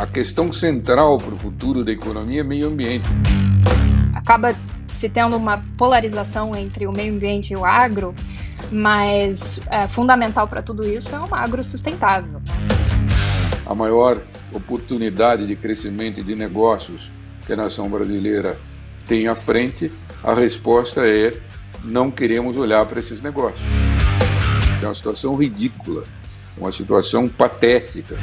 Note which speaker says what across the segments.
Speaker 1: A questão central para o futuro da economia é meio ambiente.
Speaker 2: Acaba se tendo uma polarização entre o meio ambiente e o agro, mas fundamental para tudo isso é um agro sustentável.
Speaker 1: A maior oportunidade de crescimento e de negócios que a nação brasileira tem à frente, a resposta é: não queremos olhar para esses negócios. É uma situação ridícula, uma situação patética.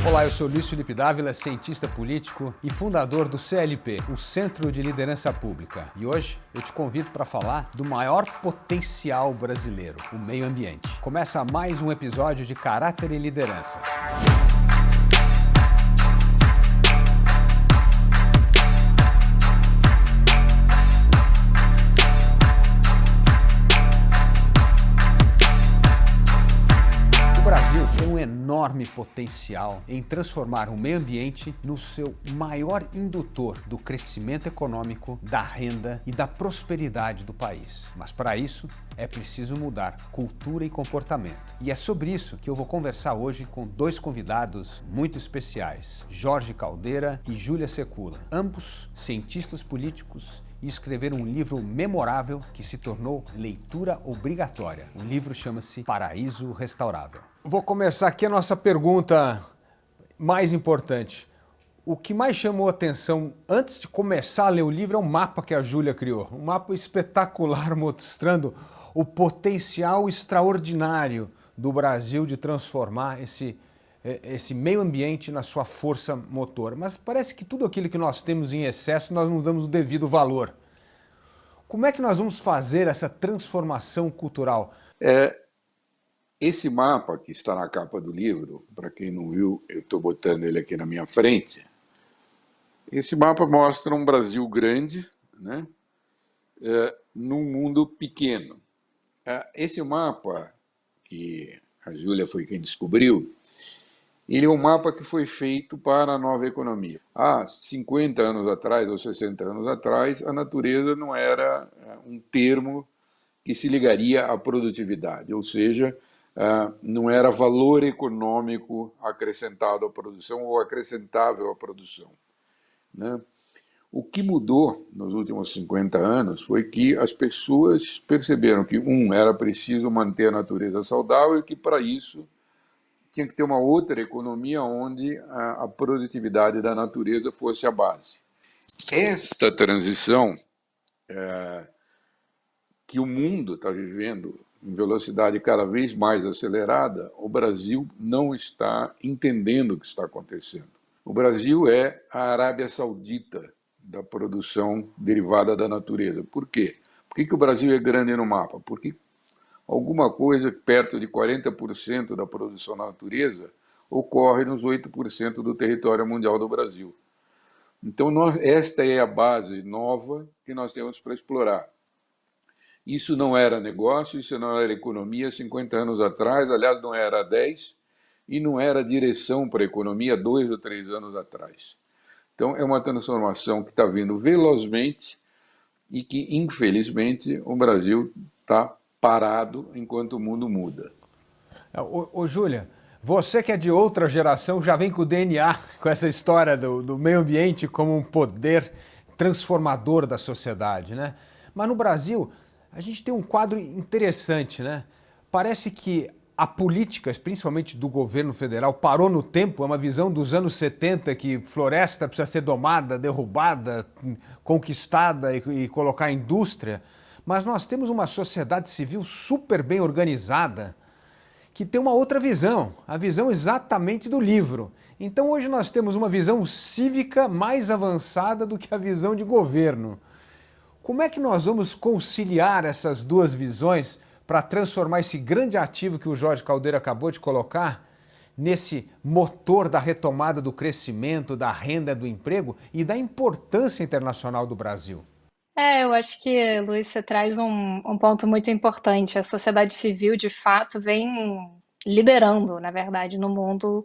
Speaker 3: Olá, eu sou Luiz Felipe Dávila, cientista político e fundador do CLP, o Centro de Liderança Pública. E hoje eu te convido para falar do maior potencial brasileiro, o meio ambiente. Começa mais um episódio de Caráter e Liderança. O Brasil tem um enorme potencial em transformar o meio ambiente no seu maior indutor do crescimento econômico, da renda e da prosperidade do país. Mas para isso é preciso mudar cultura e comportamento. E é sobre isso que eu vou conversar hoje com dois convidados muito especiais, Jorge Caldeira e Júlia Secula, ambos cientistas políticos e escreveram um livro memorável que se tornou leitura obrigatória. O livro chama-se Paraíso Restaurável. Vou começar aqui a nossa pergunta mais importante. O que mais chamou a atenção antes de começar a ler o livro é o mapa que a Júlia criou. Um mapa espetacular mostrando o potencial extraordinário do Brasil de transformar esse meio ambiente na sua força motora. Mas parece que tudo aquilo que nós temos em excesso nós não damos o devido valor. Como é que nós vamos fazer essa transformação cultural?
Speaker 1: Esse mapa que está na capa do livro, para quem não viu, eu estou botando ele aqui na minha frente. Esse mapa mostra um Brasil grande, né, num mundo pequeno. Esse mapa, que a Júlia foi quem descobriu, ele é um mapa que foi feito para a nova economia. Há 50 anos atrás, ou 60 anos atrás, a natureza não era um termo que se ligaria à produtividade, ou seja, não era valor econômico acrescentado à produção ou acrescentável à produção, né? O que mudou nos últimos 50 anos foi que as pessoas perceberam que, era preciso manter a natureza saudável e que, para isso, tinha que ter uma outra economia onde a produtividade da natureza fosse a base. Esta transição que o mundo está vivendo em velocidade cada vez mais acelerada, o Brasil não está entendendo o que está acontecendo. O Brasil é a Arábia Saudita da produção derivada da natureza. Por quê? Por que o Brasil é grande no mapa? Porque alguma coisa perto de 40% da produção da natureza ocorre nos 8% do território mundial do Brasil. Então, esta é a base nova que nós temos para explorar. Isso não era negócio, isso não era economia 50 anos atrás, aliás, não era há 10, e não era direção para a economia 2 ou 3 anos atrás. Então, é uma transformação que está vindo velozmente e que, infelizmente, o Brasil está parado enquanto o mundo muda.
Speaker 3: Ô Júlia, você que é de outra geração já vem com o DNA, com essa história do meio ambiente como um poder transformador da sociedade, né? Mas no Brasil a gente tem um quadro interessante, né? Parece que a política, principalmente do governo federal, parou no tempo. É uma visão dos anos 70 que floresta precisa ser domada, derrubada, conquistada e colocar indústria. Mas nós temos uma sociedade civil super bem organizada que tem uma outra visão, a visão exatamente do livro. Então hoje nós temos uma visão cívica mais avançada do que a visão de governo. Como é que nós vamos conciliar essas duas visões para transformar esse grande ativo que o Jorge Caldeira acabou de colocar nesse motor da retomada do crescimento, da renda, do emprego e da importância internacional do Brasil?
Speaker 2: Eu acho que, Luiz, você traz um ponto muito importante. A sociedade civil, de fato, vem liderando, na verdade, no mundo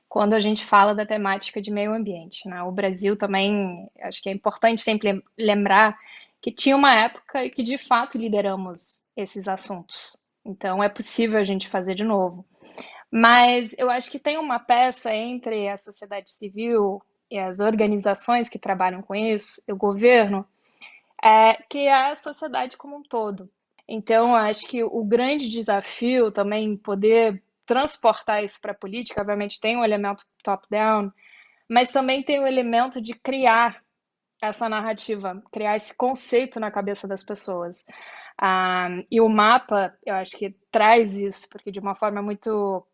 Speaker 2: quando a gente fala da temática de meio ambiente, né? O Brasil também, acho que é importante sempre lembrar que tinha uma época que, de fato, lideramos esses assuntos. Então, é possível a gente fazer de novo. Mas eu acho que tem uma peça entre a sociedade civil e as organizações que trabalham com isso, e o governo, que é a sociedade como um todo. Então, eu acho que o grande desafio também poder transportar isso para a política, obviamente tem o elemento top-down, mas também tem o elemento de criar essa narrativa, criar esse conceito na cabeça das pessoas. E o mapa, eu acho que traz isso, porque de uma forma muito,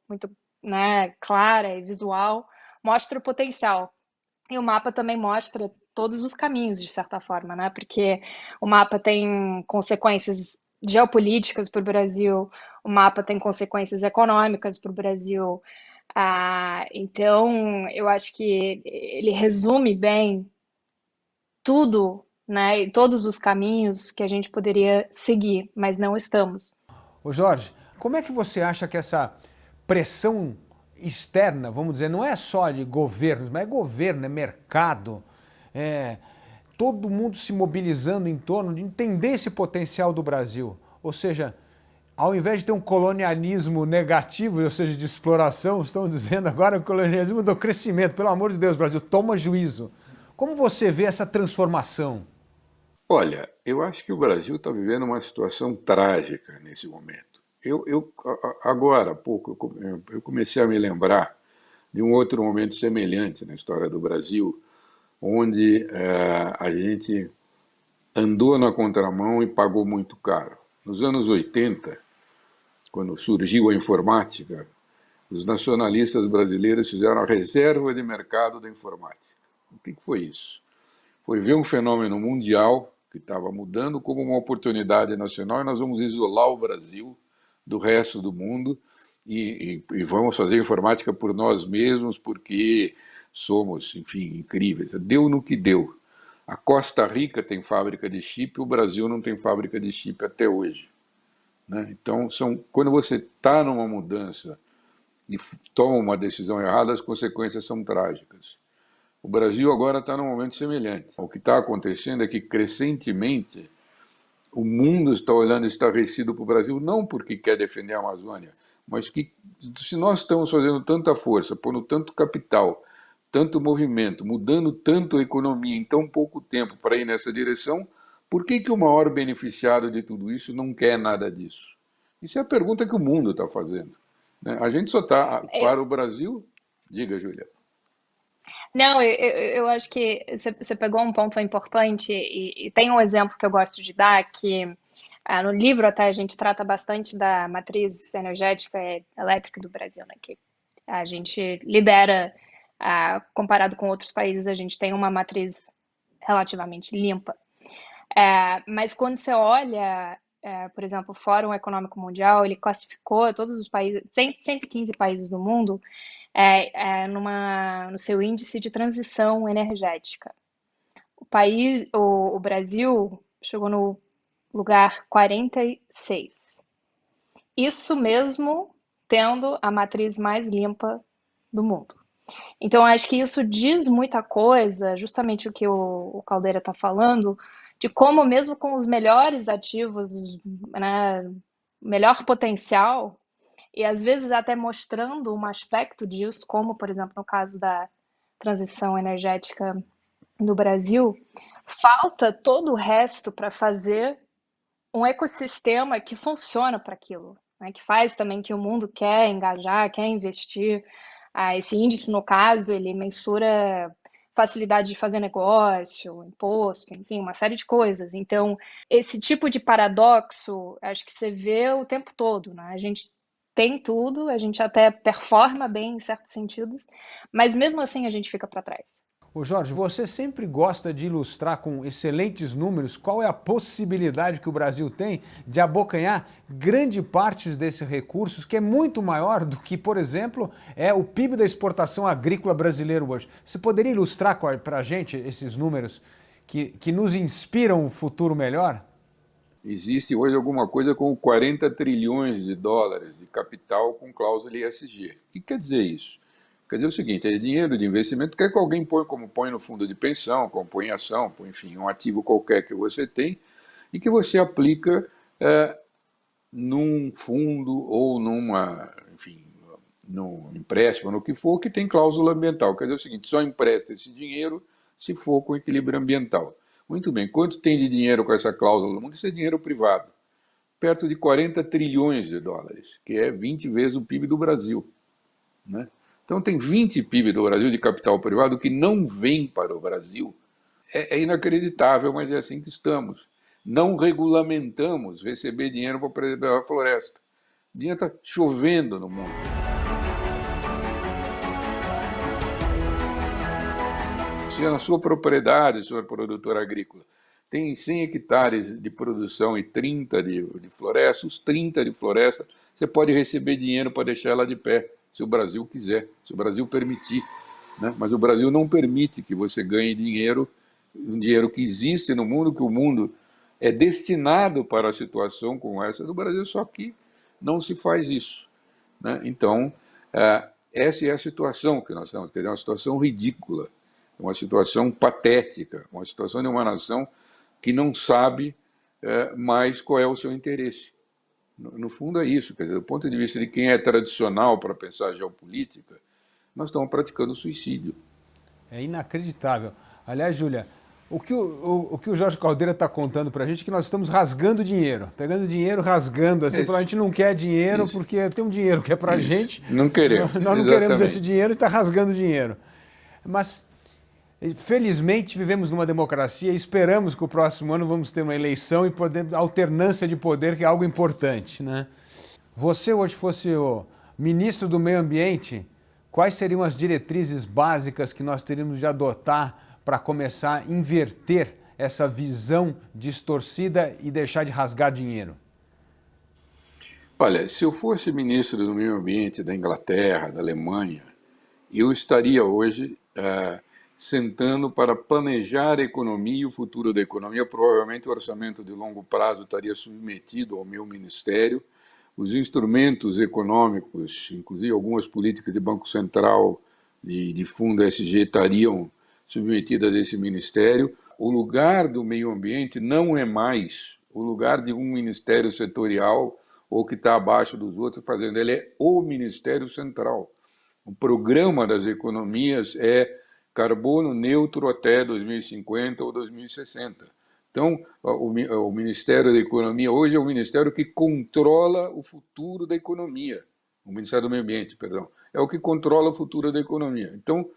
Speaker 2: né, clara e visual, mostra o potencial. E o mapa também mostra todos os caminhos, de certa forma, né? Porque o mapa tem consequências geopolíticas para o Brasil, o mapa tem consequências econômicas para o Brasil. Então, eu acho que ele resume bem tudo, né, e todos os caminhos que a gente poderia seguir, mas não estamos.
Speaker 3: Ô Jorge, como é que você acha que essa pressão externa, vamos dizer, não é só de governos, mas é governo, é mercado, é todo mundo se mobilizando em torno de entender esse potencial do Brasil? Ou seja, ao invés de ter um colonialismo negativo, ou seja, de exploração, estão dizendo agora o colonialismo do crescimento. Pelo amor de Deus, Brasil, toma juízo. Como você vê essa transformação?
Speaker 1: Olha, eu acho que o Brasil está vivendo uma situação trágica nesse momento. Agora há pouco, eu comecei a me lembrar de um outro momento semelhante na história do Brasil, onde a gente andou na contramão e pagou muito caro. Nos anos 80, quando surgiu a informática, os nacionalistas brasileiros fizeram a reserva de mercado da informática. O que foi isso? Foi ver um fenômeno mundial que estava mudando como uma oportunidade nacional e nós vamos isolar o Brasil do resto do mundo e vamos fazer informática por nós mesmos porque somos, enfim, incríveis. Deu no que deu. A Costa Rica tem fábrica de chip, o Brasil não tem fábrica de chip até hoje, né? Então, quando você está numa mudança e toma uma decisão errada, as consequências são trágicas. O Brasil agora está num momento semelhante. O que está acontecendo é que, crescentemente, o mundo está olhando estarrecido para o Brasil, não porque quer defender a Amazônia, mas que, se nós estamos fazendo tanta força, pondo tanto capital, tanto movimento, mudando tanto a economia em tão pouco tempo para ir nessa direção, por que o maior beneficiado de tudo isso não quer nada disso? Isso é a pergunta que o mundo está fazendo, né? A gente só está para o Brasil. Diga, Júlia.
Speaker 2: Não, eu acho que você pegou um ponto importante e tem um exemplo que eu gosto de dar que no livro até a gente trata bastante da matriz energética e elétrica do Brasil, né? Que a gente lidera, comparado com outros países, a gente tem uma matriz relativamente limpa. Mas quando você olha, por exemplo, o Fórum Econômico Mundial, ele classificou todos os países, 115 países do mundo, no seu índice de transição energética. O Brasil chegou no lugar 46. Isso mesmo tendo a matriz mais limpa do mundo. Então, acho que isso diz muita coisa, justamente o que o Caldeira está falando, de como mesmo com os melhores ativos, né, melhor potencial, e às vezes até mostrando um aspecto disso, como por exemplo no caso da transição energética do Brasil, falta todo o resto para fazer um ecossistema que funciona para aquilo, né? Que faz também que o mundo quer engajar, quer investir. Esse índice, no caso, ele mensura facilidade de fazer negócio, imposto, enfim, uma série de coisas. Então, esse tipo de paradoxo, acho que você vê o tempo todo, né? A gente tem tudo, a gente até performa bem em certos sentidos, mas mesmo assim a gente fica para trás.
Speaker 3: Ô Jorge, você sempre gosta de ilustrar com excelentes números qual é a possibilidade que o Brasil tem de abocanhar grande parte desses recursos, que é muito maior do que, por exemplo, é o PIB da exportação agrícola brasileira hoje. Você poderia ilustrar para a gente esses números que nos inspiram um futuro melhor?
Speaker 1: Existe hoje alguma coisa como 40 trilhões de dólares de capital com cláusula ESG. O que quer dizer isso? Quer dizer o seguinte, é dinheiro de investimento que alguém põe, como põe no fundo de pensão, como põe em ação, põe, enfim, um ativo qualquer que você tem, e que você aplica num fundo ou no empréstimo, no que for, que tem cláusula ambiental. Quer dizer o seguinte, só empresta esse dinheiro se for com equilíbrio ambiental. Muito bem, quanto tem de dinheiro com essa cláusula no mundo? Isso é dinheiro privado. Perto de 40 trilhões de dólares, que é 20 vezes o PIB do Brasil. Né? Então tem 20 PIB do Brasil de capital privado que não vem para o Brasil. É inacreditável, mas é assim que estamos. Não regulamentamos receber dinheiro para preservar a floresta. O dinheiro está chovendo no mundo. Se na sua propriedade, senhor produtor agrícola, tem 100 hectares de produção e 30 de floresta, os 30 de floresta, você pode receber dinheiro para deixar ela de pé, se o Brasil quiser, se o Brasil permitir. Né? Mas o Brasil não permite que você ganhe dinheiro, um dinheiro que existe no mundo, que o mundo é destinado para a situação como essa do Brasil, só que não se faz isso. Né? Então, essa é a situação que nós estamos, é uma situação ridícula, uma situação patética, uma situação de uma nação que não sabe mais qual é o seu interesse. No fundo é isso, quer dizer, do ponto de vista de quem é tradicional para pensar geopolítica, nós estamos praticando suicídio.
Speaker 3: É inacreditável. Aliás, Júlia, o que o Jorge Caldeira está contando para a gente é que nós estamos rasgando dinheiro, pegando dinheiro, rasgando, assim, falando, a gente não quer dinheiro porque tem um dinheiro que é para a gente.
Speaker 1: Não queremos.
Speaker 3: Nós não queremos esse dinheiro e está rasgando dinheiro. Mas, felizmente, vivemos numa democracia e esperamos que o próximo ano vamos ter uma eleição e alternância de poder, que é algo importante. Né? Você hoje fosse o ministro do Meio Ambiente, quais seriam as diretrizes básicas que nós teríamos de adotar para começar a inverter essa visão distorcida e deixar de rasgar dinheiro?
Speaker 1: Olha, se eu fosse ministro do Meio Ambiente da Inglaterra, da Alemanha, eu estaria hoje sentando para planejar a economia e o futuro da economia. Provavelmente o orçamento de longo prazo estaria submetido ao meu ministério. Os instrumentos econômicos, inclusive algumas políticas de Banco Central e de fundo SG, estariam submetidas a esse ministério. O lugar do meio ambiente não é mais o lugar de um ministério setorial ou que está abaixo dos outros fazendo. Ele é o Ministério Central. O programa das economias é carbono neutro até 2050 ou 2060. Então, o Ministério da Economia hoje é o ministério que controla o futuro da economia. O Ministério do Meio Ambiente, perdão. É o que controla o futuro da economia. Então, o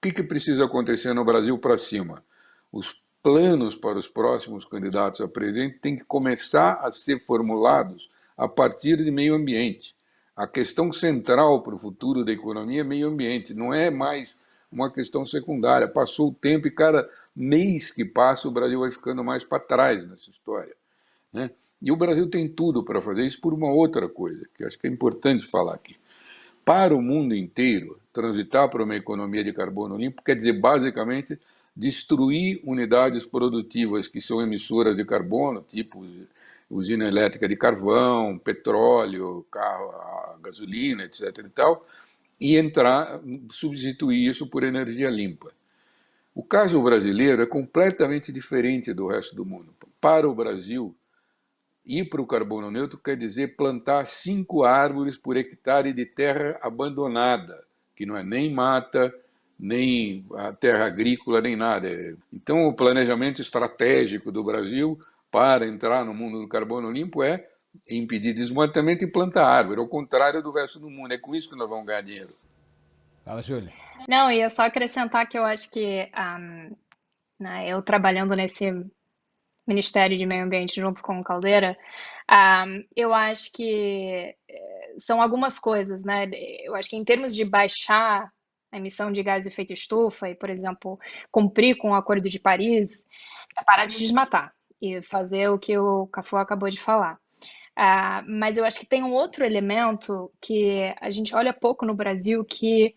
Speaker 1: que precisa acontecer no Brasil para cima? Os planos para os próximos candidatos a presidente têm que começar a ser formulados a partir de meio ambiente. A questão central para o futuro da economia é meio ambiente, não é mais uma questão secundária. Passou o tempo e cada mês que passa o Brasil vai ficando mais para trás nessa história. Né? E o Brasil tem tudo para fazer isso por uma outra coisa, que acho que é importante falar aqui. Para o mundo inteiro, transitar para uma economia de carbono limpo quer dizer, basicamente, destruir unidades produtivas que são emissoras de carbono, tipo usina elétrica de carvão, petróleo, carro, gasolina, etc. e tal, e substituir isso por energia limpa. O caso brasileiro é completamente diferente do resto do mundo. Para o Brasil, ir para o carbono neutro quer dizer plantar 5 árvores por hectare de terra abandonada, que não é nem mata, nem a terra agrícola, nem nada. Então, o planejamento estratégico do Brasil para entrar no mundo do carbono limpo é impedir desmatamento e plantar árvore, ao contrário do resto do mundo. É com isso que nós vamos ganhar dinheiro.
Speaker 3: Fala, Júlia.
Speaker 2: Não, e é só acrescentar que eu acho que né, eu trabalhando nesse Ministério de Meio Ambiente junto com o Caldeira, eu acho que são algumas coisas, né? Eu acho que em termos de baixar a emissão de gás de efeito estufa e, por exemplo, cumprir com o Acordo de Paris, é parar de desmatar e fazer o que o Cafu acabou de falar. Mas eu acho que tem um outro elemento que a gente olha pouco no Brasil, que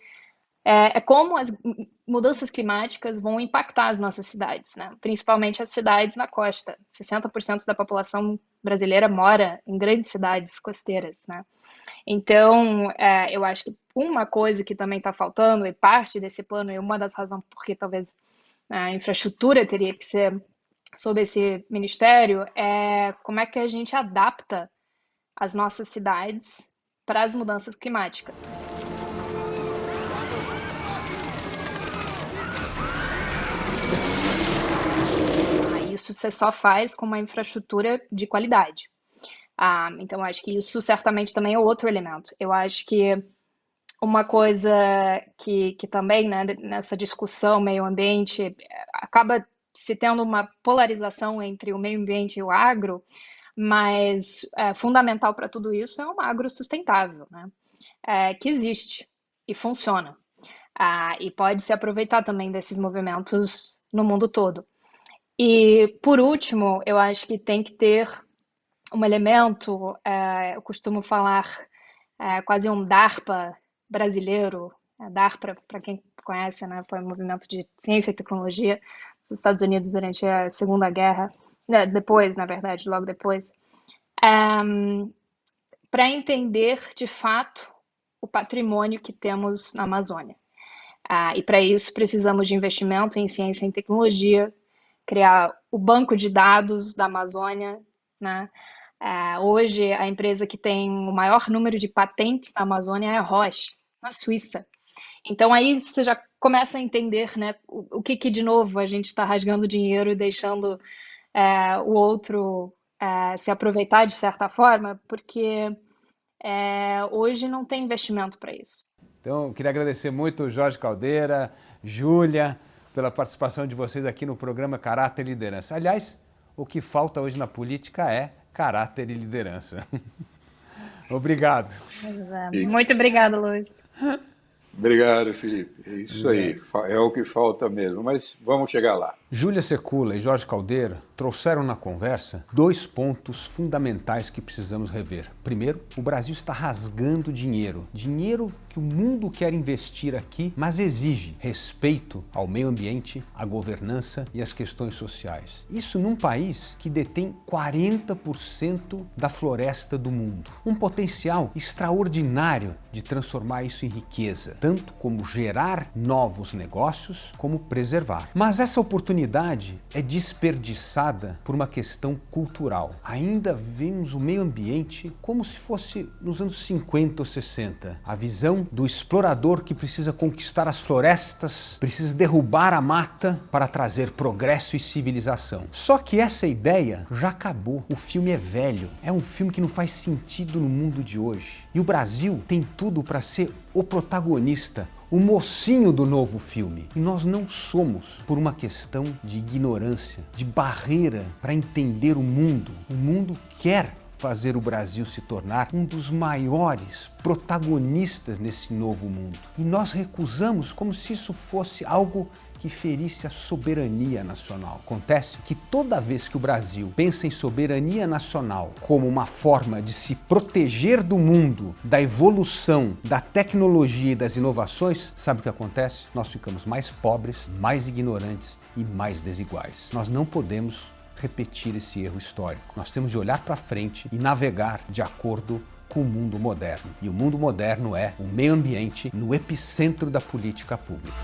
Speaker 2: é como as mudanças climáticas vão impactar as nossas cidades, né? Principalmente as cidades na costa. 60% da população brasileira mora em grandes cidades costeiras, né? Então, eu acho que uma coisa que também está faltando, e parte desse plano, e uma das razões porque talvez a infraestrutura teria que ser sob esse ministério, é como é que a gente adapta as nossas cidades para as mudanças climáticas. você só faz com uma infraestrutura de qualidade. Então, acho que isso certamente também é outro elemento. Eu acho que uma coisa que também, né, nessa discussão meio ambiente, acaba se tendo uma polarização entre o meio ambiente e o agro, mas fundamental para tudo isso é um agro sustentável, né? Que existe e funciona. E pode se aproveitar também desses movimentos no mundo todo. E, por último, eu acho que tem que ter um elemento, eu costumo falar quase um DARPA brasileiro. DARPA, para quem conhece, né, foi um movimento de ciência e tecnologia dos Estados Unidos durante a Segunda Guerra, depois, na verdade, logo depois, para entender, de fato, o patrimônio que temos na Amazônia. E para isso precisamos de investimento em ciência e tecnologia, criar o banco de dados da Amazônia, né? Hoje, a empresa que tem o maior número de patentes na Amazônia é a Roche, na Suíça. Então, aí você já começa a entender, né, o que, de novo, a gente está rasgando dinheiro e deixando o outro se aproveitar de certa forma, porque hoje não tem investimento para isso.
Speaker 3: Então, eu queria agradecer muito Jorge Caldeira, Júlia, pela participação de vocês aqui no programa Caráter e Liderança. Aliás, o que falta hoje na política é caráter e liderança. Obrigado.
Speaker 2: Muito obrigada, Luiz.
Speaker 1: Obrigado, Felipe. É isso aí, é o que falta mesmo, mas vamos chegar lá.
Speaker 3: Júlia Secula e Jorge Caldeira trouxeram na conversa 2 pontos fundamentais que precisamos rever. Primeiro, o Brasil está rasgando dinheiro. Dinheiro que o mundo quer investir aqui, mas exige respeito ao meio ambiente, à governança e às questões sociais. Isso num país que detém 40% da floresta do mundo. Um potencial extraordinário de transformar isso em riqueza, tanto como gerar novos negócios, como preservar. Mas essa oportunidade é desperdiçada por uma questão cultural. Ainda vemos o meio ambiente como se fosse nos anos 50 ou 60. A visão do explorador que precisa conquistar as florestas, precisa derrubar a mata para trazer progresso e civilização. Só que essa ideia já acabou. O filme é velho. É um filme que não faz sentido no mundo de hoje. E o Brasil tem tudo para ser o protagonista, o mocinho do novo filme. E nós não somos por uma questão de ignorância, de barreira para entender o mundo. O mundo quer fazer o Brasil se tornar um dos maiores protagonistas nesse novo mundo. E nós recusamos como se isso fosse algo que ferisse a soberania nacional. Acontece que toda vez que o Brasil pensa em soberania nacional como uma forma de se proteger do mundo, da evolução, da tecnologia e das inovações, sabe o que acontece? Nós ficamos mais pobres, mais ignorantes e mais desiguais. Nós não podemos repetir esse erro histórico. Nós temos de olhar para frente e navegar de acordo com o mundo moderno. E o mundo moderno é o meio ambiente no epicentro da política pública.